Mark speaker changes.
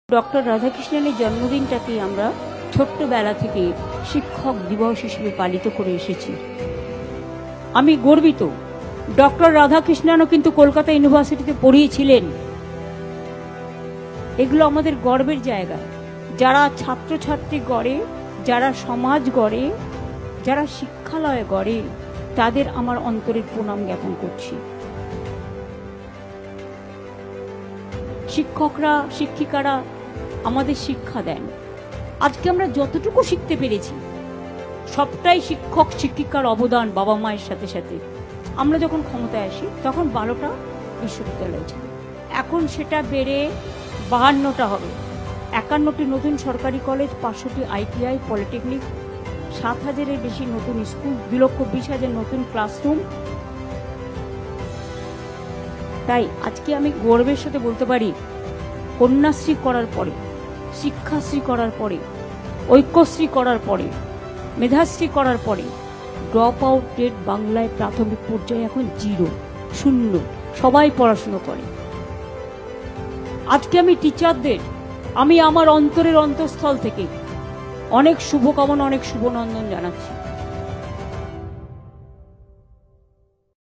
Speaker 1: Doctor রাধাকৃষ্ণনের জন্মদিনটাকে আমরা ছোট্টবেলা থেকে শিক্ষক দিবস হিসেবে পালিত করে এসেছি। আমি গর্বিত, ডক্টর রাধাকৃষ্ণনও কিন্তু কলকাতা ইউনিভার্সিটিতে পড়িয়েছিলেন। এগুলো আমাদের গর্বের জায়গা। যারা ছাত্রছাত্রী গড়ে, যারা সমাজ গড়ে, যারা শিক্ষালয় গড়ে, তাদের আমার অন্তরের প্রণাম জ্ঞাপন করছি। শিক্ষকরা, শিক্ষিকারা আমাদের শিক্ষা দেন। আজকে আমরা যতটুকু শিখতে পেরেছি সবটাই শিক্ষক শিক্ষিকার অবদান। বাবা মায়ের সাথে সাথে আমরা যখন ক্ষমতায় আসি তখন 12টা বিশ্ববিদ্যালয় ছিল, এখন সেটা বেড়ে 52টা হবে। 51টি নতুন সরকারি কলেজ, 500টি ITI, পলিটেকনিক, 7,000-এর বেশি নতুন স্কুল, 2,20,000 নতুন ক্লাসরুম। তাই আজকে আমি গর্বের সাথে বলতে পারি, কন্যাশ্রী করার পরে, শিক্ষাশ্রী করার পরে, ঐক্যশ্রী করার পরে, মেধাশ্রী করার পরে ড্রপ আউট রেট বাংলায় প্রাথমিক পর্যায়ে এখন 0, 0। সবাই পড়াশুনো করে। আজকে আমি টিচারদের আমি আমার অন্তরের অন্তঃস্থল থেকে অনেক শুভকামনা, অনেক শুভনন্দন জানাচ্ছি।